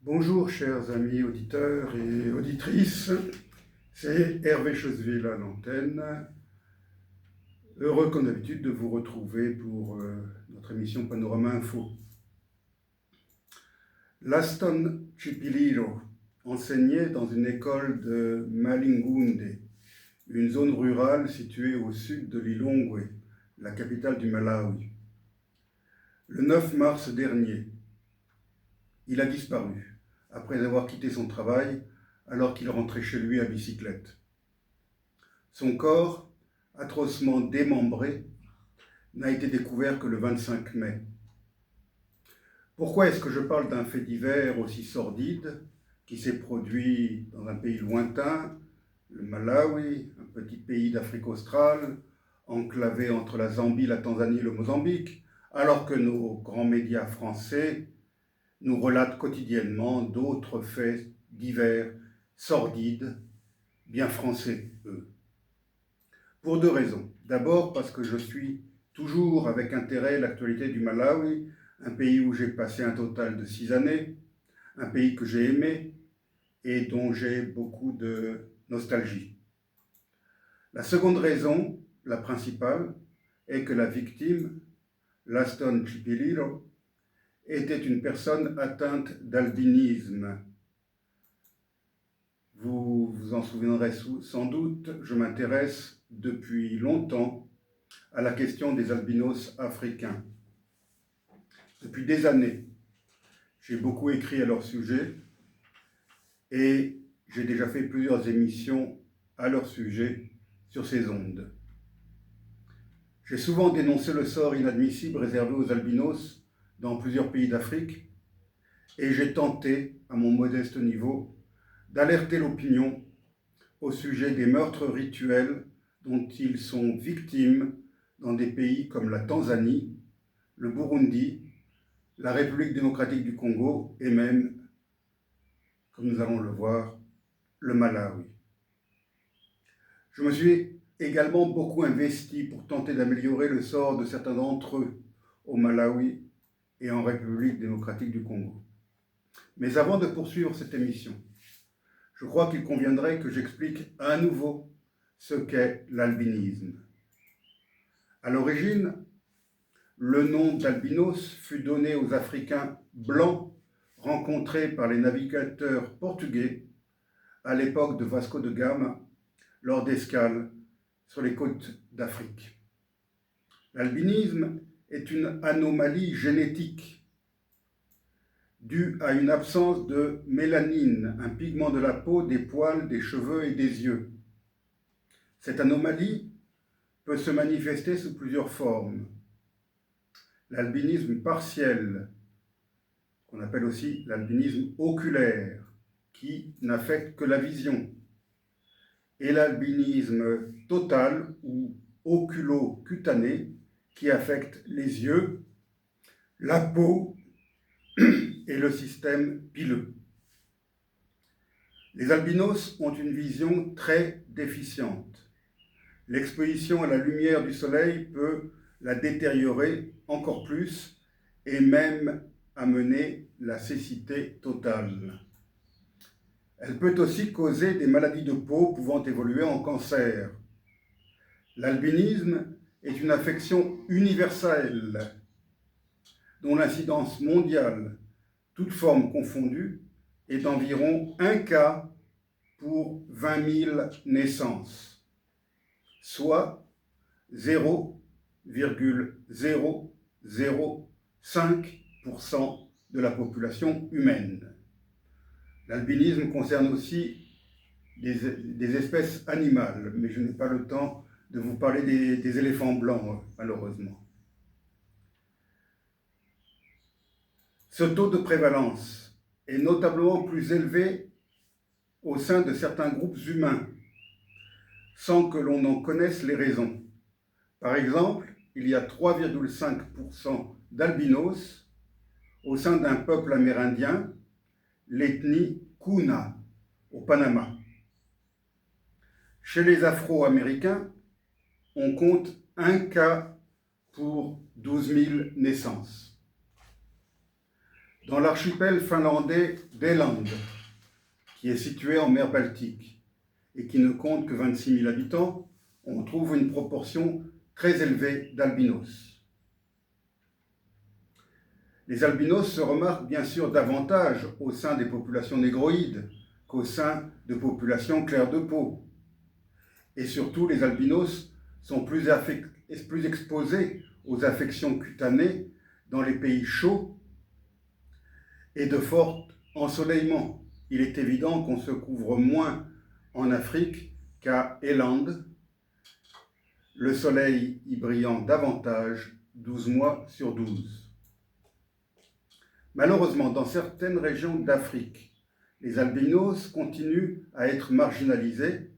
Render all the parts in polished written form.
Bonjour chers amis auditeurs et auditrices, c'est Hervé Choseville à l'antenne. Heureux comme d'habitude de vous retrouver pour notre émission Panorama Info. Laston Chipililo enseignait dans une école de Malingunde, une zone rurale située au sud de Lilongwe, la capitale du Malawi. Le 9 mars dernier, il a disparu après avoir quitté son travail alors qu'il rentrait chez lui à bicyclette. Son corps, atrocement démembré, n'a été découvert que le 25 mai. Pourquoi est-ce que je parle d'un fait divers aussi sordide qui s'est produit dans un pays lointain, le Malawi, un petit pays d'Afrique australe, enclavé entre la Zambie, la Tanzanie et le Mozambique, alors que nos grands médias français nous relatent quotidiennement d'autres faits divers, sordides, bien français, eux. Pour deux raisons. D'abord parce que je suis toujours avec intérêt l'actualité du Malawi, un pays où j'ai passé un total de 6 années, un pays que j'ai aimé et dont j'ai beaucoup de nostalgie. La seconde raison, la principale, est que la victime, Laston Chipililo, était une personne atteinte d'albinisme. Vous vous en souviendrez sans doute, je m'intéresse depuis longtemps à la question des albinos africains. Depuis des années, j'ai beaucoup écrit à leur sujet et j'ai déjà fait plusieurs émissions à leur sujet sur ces ondes. J'ai souvent dénoncé le sort inadmissible réservé aux albinos dans plusieurs pays d'Afrique et j'ai tenté, à mon modeste niveau, d'alerter l'opinion au sujet des meurtres rituels dont ils sont victimes dans des pays comme la Tanzanie, le Burundi, la République démocratique du Congo et même, comme nous allons le voir, le Malawi. Je me suis également beaucoup investi pour tenter d'améliorer le sort de certains d'entre eux au Malawi et en République démocratique du Congo. Mais avant de poursuivre cette émission, je crois qu'il conviendrait que j'explique à nouveau ce qu'est l'albinisme. À l'origine, le nom d'albinos fut donné aux Africains blancs rencontrés par les navigateurs portugais à l'époque de Vasco de Gama lors d'escales sur les côtes d'Afrique. L'albinisme est une anomalie génétique due à une absence de mélanine, un pigment de la peau, des poils, des cheveux et des yeux. Cette anomalie peut se manifester sous plusieurs formes. L'albinisme partiel, qu'on appelle aussi l'albinisme oculaire, qui n'affecte que la vision, et l'albinisme total ou oculocutané, qui affecte les yeux, la peau et le système pileux. Les albinos ont une vision très déficiente. L'exposition à la lumière du soleil peut la détériorer encore plus et même amener la cécité totale. Elle peut aussi causer des maladies de peau pouvant évoluer en cancer. L'albinisme est une affection universelle dont l'incidence mondiale, toutes formes confondues, est d'environ 1 cas pour 20 000 naissances, soit 0,005% de la population humaine. L'albinisme concerne aussi des espèces animales, mais je n'ai pas le temps de vous parler des éléphants blancs, malheureusement. Ce taux de prévalence est notablement plus élevé au sein de certains groupes humains, sans que l'on en connaisse les raisons. Par exemple, il y a 3,5% d'albinos au sein d'un peuple amérindien, l'ethnie Kuna, au Panama. Chez les Afro-Américains, on compte 1 cas pour 12 000 naissances. Dans l'archipel finlandais d'Åland, qui est situé en mer Baltique et qui ne compte que 26 000 habitants, on trouve une proportion très élevée d'albinos. Les albinos se remarquent bien sûr davantage au sein des populations négroïdes qu'au sein de populations claires de peau. Et surtout, les albinos sont plus exposés aux affections cutanées dans les pays chauds et de fort ensoleillement. Il est évident qu'on se couvre moins en Afrique qu'à Åland, le soleil y brillant davantage 12 mois sur 12. Malheureusement, dans certaines régions d'Afrique, les albinos continuent à être marginalisés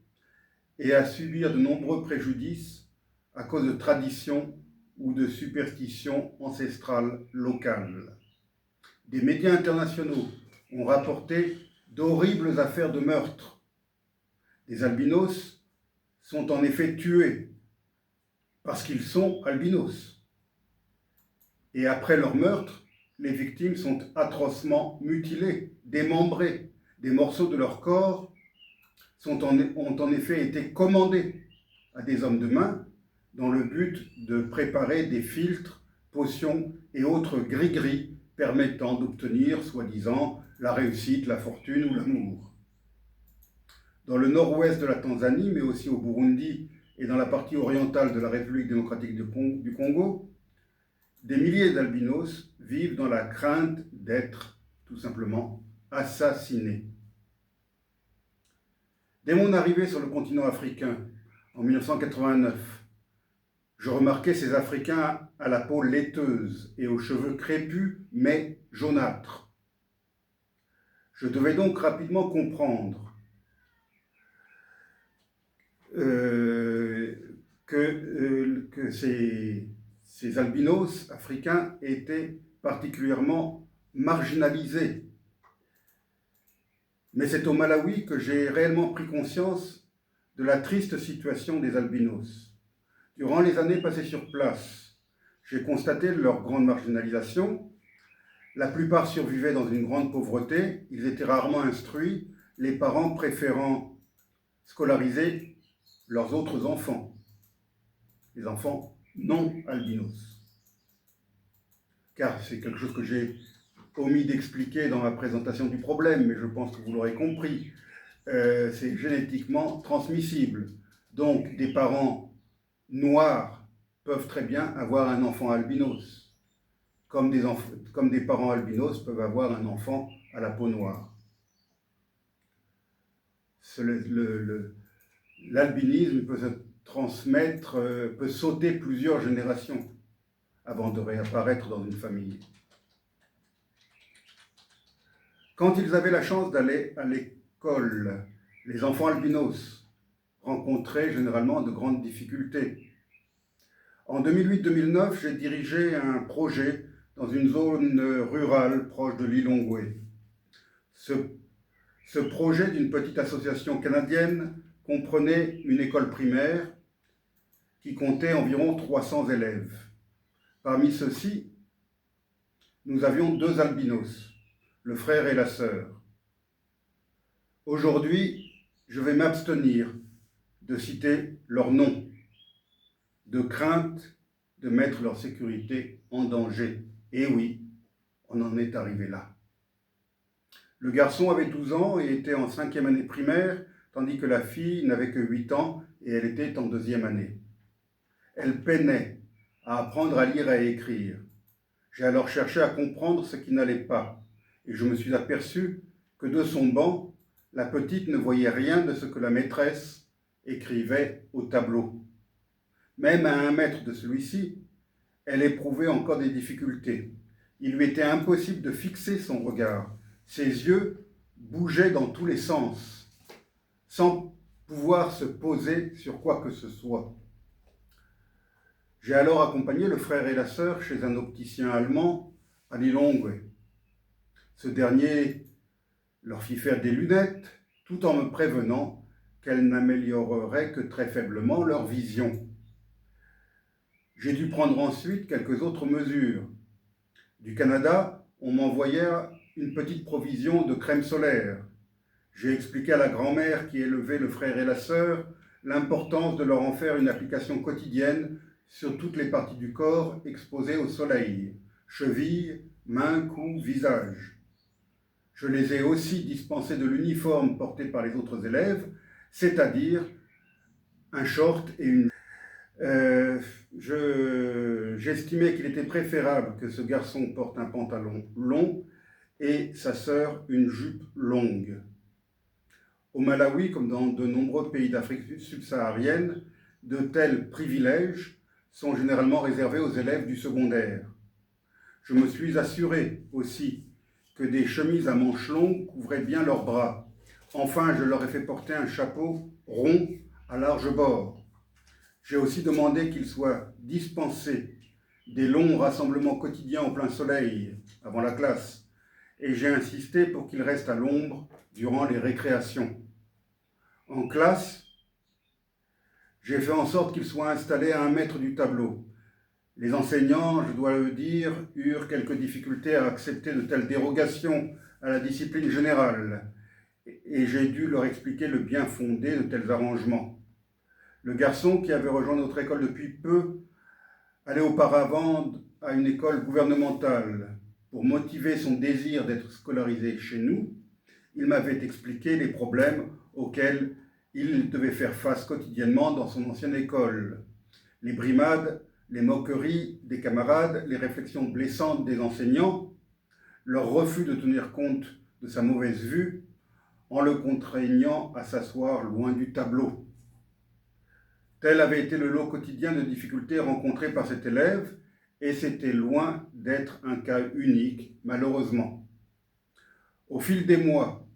et à subir de nombreux préjudices à cause de traditions ou de superstitions ancestrales locales. Des médias internationaux ont rapporté d'horribles affaires de meurtre. Des albinos sont en effet tués parce qu'ils sont albinos. Et après leur meurtre, les victimes sont atrocement mutilées, démembrées. Des morceaux de leur corps ont en effet été commandés à des hommes de main dans le but de préparer des filtres, potions et autres gris-gris permettant d'obtenir, soi-disant, la réussite, la fortune ou l'amour. Dans le nord-ouest de la Tanzanie, mais aussi au Burundi et dans la partie orientale de la République démocratique du Congo, des milliers d'albinos vivent dans la crainte d'être, tout simplement, assassinés. Dès mon arrivée sur le continent africain, en 1989, je remarquais ces Africains à la peau laiteuse et aux cheveux crépus mais jaunâtres. Je devais donc rapidement comprendre que ces albinos africains étaient particulièrement marginalisés. Mais c'est au Malawi que j'ai réellement pris conscience de la triste situation des albinos. Durant les années passées sur place, j'ai constaté leur grande marginalisation. La plupart survivaient dans une grande pauvreté, ils étaient rarement instruits, les parents préférant scolariser leurs autres enfants, les enfants non albinos. Car c'est quelque chose que j'ai omis d'expliquer dans ma présentation du problème, mais je pense que vous l'aurez compris, c'est génétiquement transmissible. Donc des parents noirs peuvent très bien avoir un enfant albinos, comme des parents albinos peuvent avoir un enfant à la peau noire. L'albinisme peut se transmettre, peut sauter plusieurs générations avant de réapparaître dans une famille. Quand ils avaient la chance d'aller à l'école, les enfants albinos rencontraient généralement de grandes difficultés. En 2008-2009, j'ai dirigé un projet dans une zone rurale proche de Lilongwe. Ce projet d'une petite association canadienne comprenait une école primaire qui comptait environ 300 élèves. Parmi ceux-ci, nous avions 2 albinos, le frère et la sœur. Aujourd'hui, je vais m'abstenir de citer leurs noms, de crainte de mettre leur sécurité en danger. Et oui, on en est arrivé là. Le garçon avait 12 ans et était en 5e année primaire, tandis que la fille n'avait que 8 ans et elle était en 2e année. Elle peinait à apprendre à lire et à écrire. J'ai alors cherché à comprendre ce qui n'allait pas, et je me suis aperçu que de son banc, la petite ne voyait rien de ce que la maîtresse écrivait au tableau. Même à 1 mètre de celui-ci, elle éprouvait encore des difficultés. Il lui était impossible de fixer son regard. Ses yeux bougeaient dans tous les sens, sans pouvoir se poser sur quoi que ce soit. J'ai alors accompagné le frère et la sœur chez un opticien allemand à Lilongwe. Ce dernier leur fit faire des lunettes, tout en me prévenant qu'elles n'amélioreraient que très faiblement leur vision. J'ai dû prendre ensuite quelques autres mesures. Du Canada, on m'envoyait une petite provision de crème solaire. J'ai expliqué à la grand-mère qui élevait le frère et la sœur l'importance de leur en faire une application quotidienne sur toutes les parties du corps exposées au soleil, chevilles, mains, cou, visage. Je les ai aussi dispensés de l'uniforme porté par les autres élèves, c'est-à-dire un short et une... J'estimais qu'il était préférable que ce garçon porte un pantalon long et sa sœur une jupe longue. Au Malawi, comme dans de nombreux pays d'Afrique subsaharienne, de tels privilèges sont généralement réservés aux élèves du secondaire. Je me suis assuré aussi que des chemises à manches longues couvraient bien leurs bras. Enfin, je leur ai fait porter un chapeau rond à large bord. J'ai aussi demandé qu'ils soient dispensés des longs rassemblements quotidiens au plein soleil avant la classe, et j'ai insisté pour qu'ils restent à l'ombre durant les récréations. En classe, j'ai fait en sorte qu'ils soient installés à 1 mètre du tableau. Les enseignants, je dois le dire, eurent quelques difficultés à accepter de telles dérogations à la discipline générale, et j'ai dû leur expliquer le bien fondé de tels arrangements. Le garçon, qui avait rejoint notre école depuis peu, allait auparavant à une école gouvernementale. Pour motiver son désir d'être scolarisé chez nous, il m'avait expliqué les problèmes auxquels il devait faire face quotidiennement dans son ancienne école. Les brimades, les moqueries des camarades, les réflexions blessantes des enseignants, leur refus de tenir compte de sa mauvaise vue en le contraignant à s'asseoir loin du tableau. Tel avait été le lot quotidien de difficultés rencontrées par cet élève, et c'était loin d'être un cas unique, malheureusement. Au fil des mois,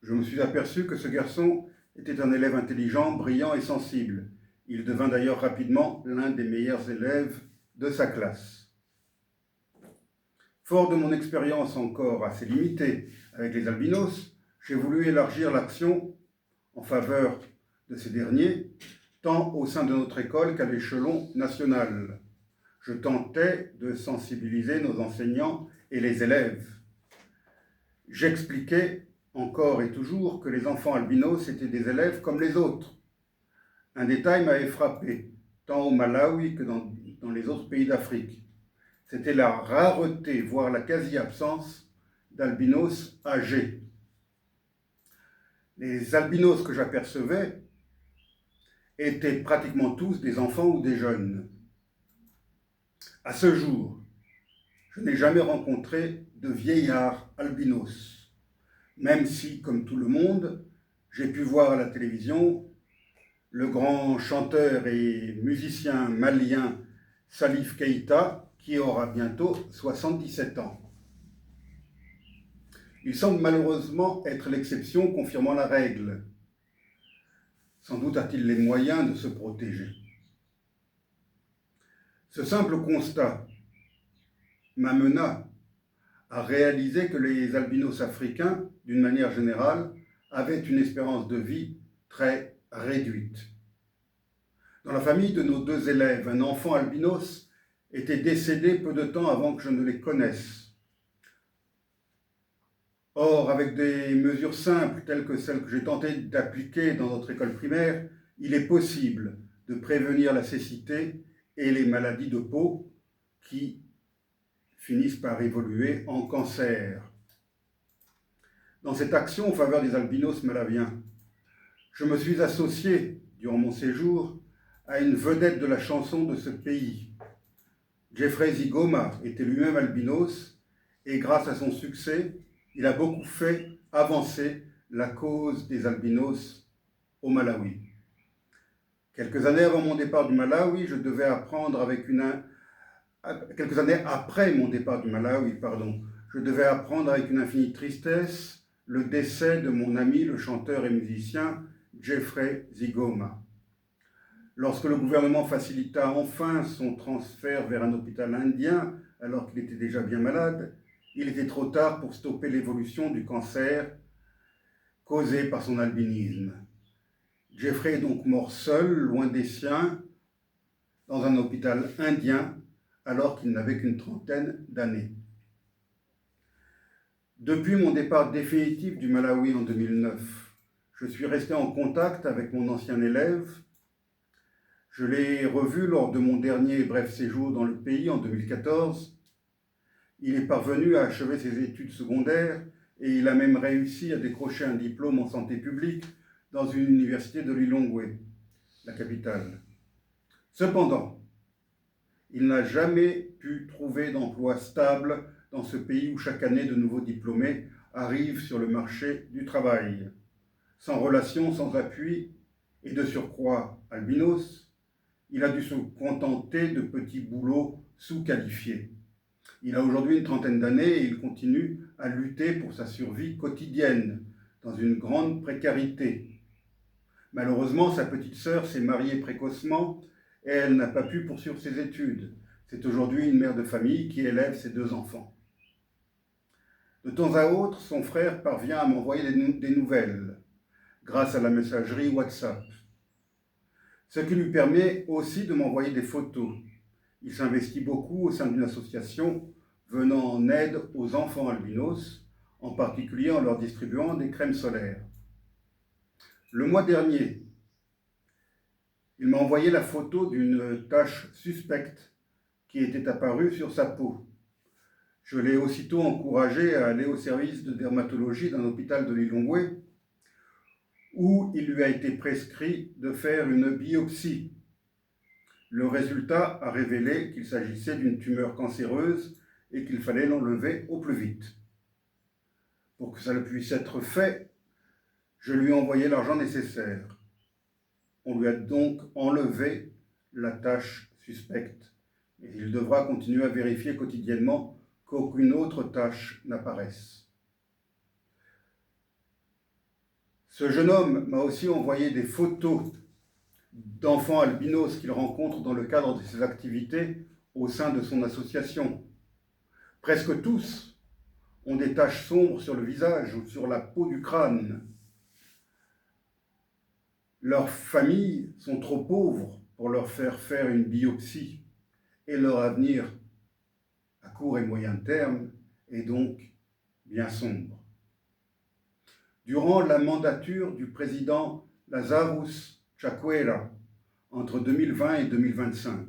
je me suis aperçu que ce garçon était un élève intelligent, brillant et sensible. Il devint d'ailleurs rapidement l'un des meilleurs élèves de sa classe. Fort de mon expérience encore assez limitée avec les albinos, j'ai voulu élargir l'action en faveur de ces derniers, tant au sein de notre école qu'à l'échelon national. Je tentais de sensibiliser nos enseignants et les élèves. J'expliquais encore et toujours que les enfants albinos étaient des élèves comme les autres. Un détail m'avait frappé, tant au Malawi que dans les autres pays d'Afrique. C'était la rareté, voire la quasi-absence d'albinos âgés. Les albinos que j'apercevais étaient pratiquement tous des enfants ou des jeunes. À ce jour, je n'ai jamais rencontré de vieillard albinos, même si, comme tout le monde, j'ai pu voir à la télévision le grand chanteur et musicien malien Salif Keïta, qui aura bientôt 77 ans. Il semble malheureusement être l'exception confirmant la règle. Sans doute a-t-il les moyens de se protéger. Ce simple constat m'amena à réaliser que les albinos africains, d'une manière générale, avaient une espérance de vie très réduite. Dans la famille de nos 2 élèves, un enfant albinos était décédé peu de temps avant que je ne les connaisse. Or, avec des mesures simples telles que celles que j'ai tenté d'appliquer dans notre école primaire, il est possible de prévenir la cécité et les maladies de peau qui finissent par évoluer en cancer. Dans cette action en faveur des albinos malawiens, je me suis associé, durant mon séjour, à une vedette de la chanson de ce pays. Jeffrey Zigoma était lui-même albinos, et grâce à son succès, il a beaucoup fait avancer la cause des albinos au Malawi. Quelques années avant mon départ du Malawi, quelques années après mon départ du Malawi, je devais apprendre avec une infinie tristesse le décès de mon ami, le chanteur et musicien Jeffrey Zigoma. Lorsque le gouvernement facilita enfin son transfert vers un hôpital indien, alors qu'il était déjà bien malade, il était trop tard pour stopper l'évolution du cancer causé par son albinisme. Jeffrey est donc mort seul, loin des siens, dans un hôpital indien, alors qu'il n'avait qu'une 30aine d'années. Depuis mon départ définitif du Malawi en 2009, je suis resté en contact avec mon ancien élève. Je l'ai revu lors de mon dernier bref séjour dans le pays en 2014. Il est parvenu à achever ses études secondaires et il a même réussi à décrocher un diplôme en santé publique dans une université de Lilongwe, la capitale. Cependant, il n'a jamais pu trouver d'emploi stable dans ce pays où chaque année de nouveaux diplômés arrivent sur le marché du travail. Sans relation, sans appui et de surcroît albinos, il a dû se contenter de petits boulots sous-qualifiés. Il a aujourd'hui une trentaine d'années et il continue à lutter pour sa survie quotidienne dans une grande précarité. Malheureusement, sa petite sœur s'est mariée précocement et elle n'a pas pu poursuivre ses études. C'est aujourd'hui une mère de famille qui élève ses 2 enfants. De temps à autre, son frère parvient à m'envoyer des nouvelles grâce à la messagerie WhatsApp, ce qui lui permet aussi de m'envoyer des photos. Il s'investit beaucoup au sein d'une association venant en aide aux enfants albinos, en particulier en leur distribuant des crèmes solaires. Le mois dernier, il m'a envoyé la photo d'une tache suspecte qui était apparue sur sa peau. Je l'ai aussitôt encouragé à aller au service de dermatologie d'un hôpital de Lilongwe, où il lui a été prescrit de faire une biopsie. Le résultat a révélé qu'il s'agissait d'une tumeur cancéreuse et qu'il fallait l'enlever au plus vite. Pour que ça puisse être fait, je lui ai envoyé l'argent nécessaire. On lui a donc enlevé la tache suspecte et il devra continuer à vérifier quotidiennement qu'aucune autre tache n'apparaisse. Ce jeune homme m'a aussi envoyé des photos d'enfants albinos qu'il rencontre dans le cadre de ses activités au sein de son association. Presque tous ont des taches sombres sur le visage ou sur la peau du crâne. Leurs familles sont trop pauvres pour leur faire une biopsie et leur avenir à court et moyen terme est donc bien sombre. Durant la mandature du président Lazarus Chakwera, entre 2020 et 2025,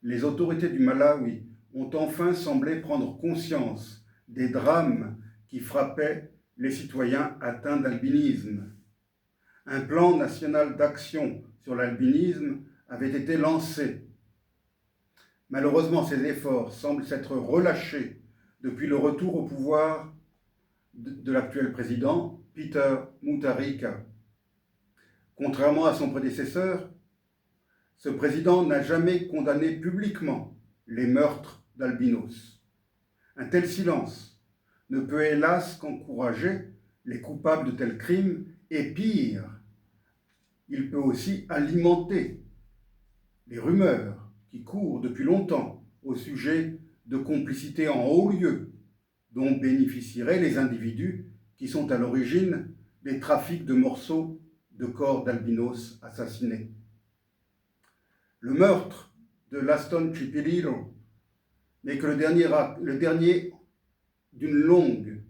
les autorités du Malawi ont enfin semblé prendre conscience des drames qui frappaient les citoyens atteints d'albinisme. Un plan national d'action sur l'albinisme avait été lancé. Malheureusement, ces efforts semblent s'être relâchés depuis le retour au pouvoir de l'actuel président, Peter Mutharika. Contrairement à son prédécesseur, ce président n'a jamais condamné publiquement les meurtres d'albinos. Un tel silence ne peut hélas qu'encourager les coupables de tels crimes et pire, il peut aussi alimenter les rumeurs qui courent depuis longtemps au sujet de complicité en haut lieu dont bénéficieraient les individus qui sont à l'origine des trafics de morceaux de corps d'albinos assassinés. Le meurtre de Laston Chipililo n'est que le dernier d'une longue,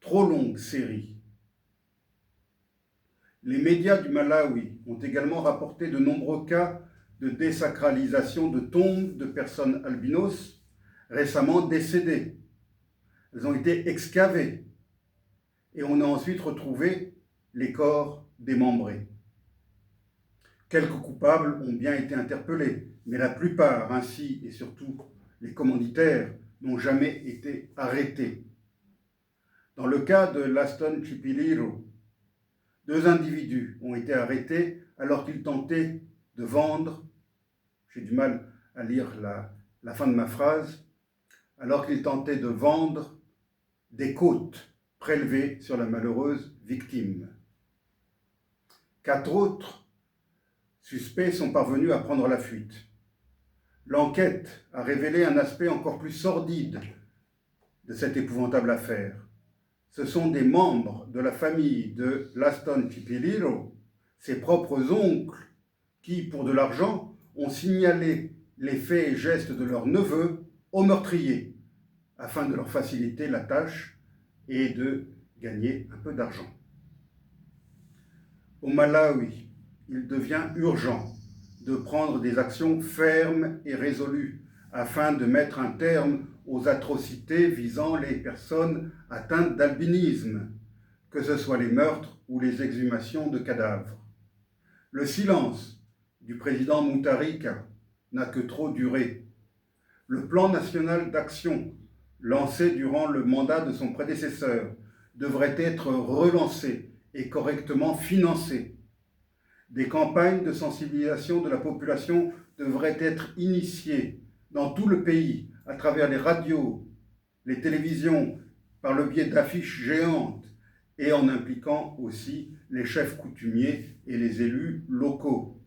trop longue série. Les médias du Malawi ont également rapporté de nombreux cas de désacralisation de tombes de personnes albinos récemment décédées. Elles ont été excavées et on a ensuite retrouvé les corps démembrés. Quelques coupables ont bien été interpellés, mais la plupart, ainsi et surtout les commanditaires, n'ont jamais été arrêtés. Dans le cas de Laston Chipililo, 2 individus ont été arrêtés alors qu'ils tentaient de vendre, j'ai du mal à lire la fin de ma phrase, alors qu'ils tentaient de vendre des côtes prélevées sur la malheureuse victime. 4 autres suspects sont parvenus à prendre la fuite. L'enquête a révélé un aspect encore plus sordide de cette épouvantable affaire. Ce sont des membres de la famille de Laston Chipililo, ses propres oncles, qui, pour de l'argent, ont signalé les faits et gestes de leur neveu aux meurtriers, afin de leur faciliter la tâche et de gagner un peu d'argent. Au Malawi, il devient urgent de prendre des actions fermes et résolues afin de mettre un terme aux atrocités visant les personnes atteintes d'albinisme, que ce soit les meurtres ou les exhumations de cadavres. Le silence du président Mutharika n'a que trop duré. Le plan national d'action lancé durant le mandat de son prédécesseur devrait être relancé et correctement financé. Des campagnes de sensibilisation de la population devraient être initiées dans tout le pays à travers les radios, les télévisions, par le biais d'affiches géantes et en impliquant aussi les chefs coutumiers et les élus locaux.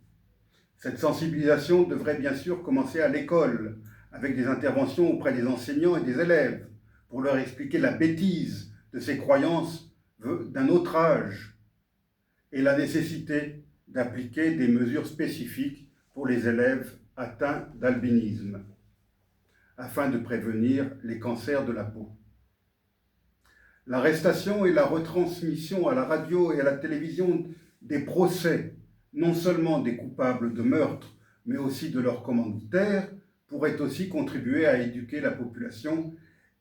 Cette sensibilisation devrait bien sûr commencer à l'école, avec des interventions auprès des enseignants et des élèves, pour leur expliquer la bêtise de ces croyances d'un autre âge et la nécessité d'appliquer des mesures spécifiques pour les élèves atteints d'albinisme, afin de prévenir les cancers de la peau. L'arrestation et la retransmission à la radio et à la télévision des procès, non seulement des coupables de meurtre, mais aussi de leurs commanditaires, pourraient aussi contribuer à éduquer la population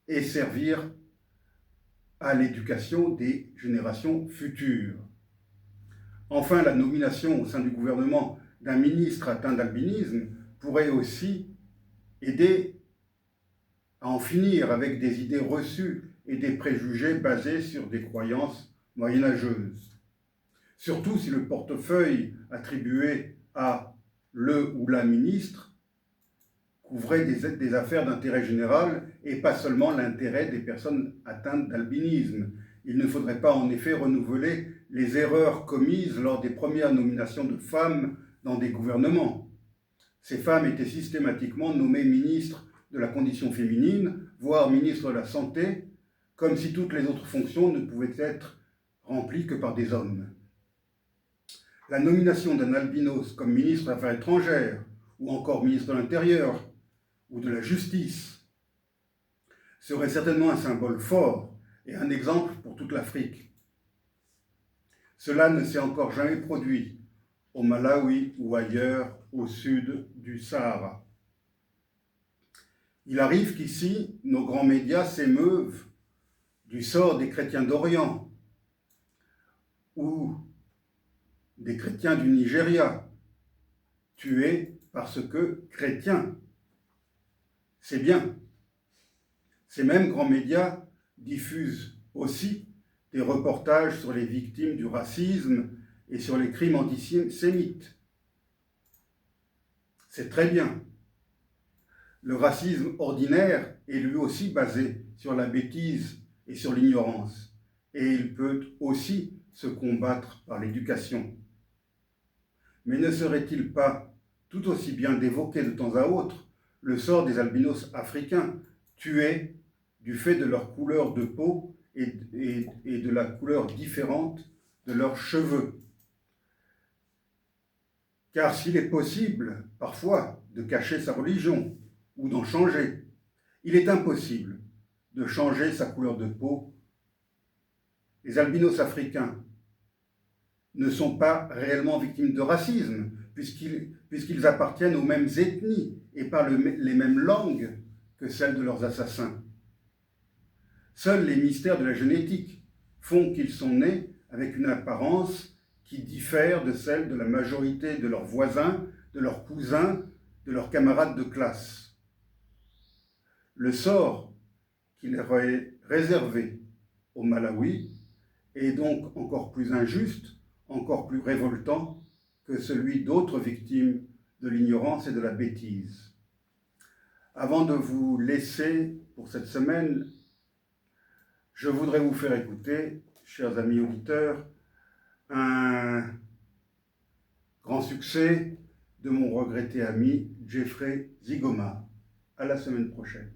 et servir à l'éducation des générations futures. Enfin, la nomination au sein du gouvernement d'un ministre atteint d'albinisme pourrait aussi aider à en finir avec des idées reçues et des préjugés basés sur des croyances moyenâgeuses. Surtout si le portefeuille attribué à le ou la ministre couvrait des affaires d'intérêt général et pas seulement l'intérêt des personnes atteintes d'albinisme. Il ne faudrait pas en effet renouveler les erreurs commises lors des premières nominations de femmes dans des gouvernements. Ces femmes étaient systématiquement nommées ministres de la condition féminine, voire ministres de la santé, comme si toutes les autres fonctions ne pouvaient être remplies que par des hommes. La nomination d'un albinos comme ministre des Affaires étrangères, ou encore ministre de l'Intérieur, ou de la Justice, serait certainement un symbole fort et un exemple pour toute l'Afrique. Cela ne s'est encore jamais produit au Malawi ou ailleurs au sud du Sahara. Il arrive qu'ici, nos grands médias s'émeuvent du sort des chrétiens d'Orient ou des chrétiens du Nigeria, tués parce que chrétiens. C'est bien. Ces mêmes grands médias diffusent aussi des reportages sur les victimes du racisme et sur les crimes antisémites. C'est très bien. Le racisme ordinaire est lui aussi basé sur la bêtise et sur l'ignorance, et il peut aussi se combattre par l'éducation. Mais ne serait-il pas tout aussi bien d'évoquer de temps à autre le sort des albinos africains tués du fait de leur couleur de peau et de la couleur différente de leurs cheveux? Car s'il est possible, parfois, de cacher sa religion ou d'en changer, il est impossible de changer sa couleur de peau. Les albinos africains ne sont pas réellement victimes de racisme, puisqu'ils appartiennent aux mêmes ethnies et parlent les mêmes langues que celles de leurs assassins. Seuls les mystères de la génétique font qu'ils sont nés avec une apparence qui diffère de celle de la majorité de leurs voisins, de leurs cousins, de leurs camarades de classe. Le sort qui leur est réservé au Malawi est donc encore plus injuste, encore plus révoltant que celui d'autres victimes de l'ignorance et de la bêtise. Avant de vous laisser pour cette semaine, je voudrais vous faire écouter, chers amis auditeurs, un grand succès de mon regretté ami Jeffrey Zigoma. À la semaine prochaine.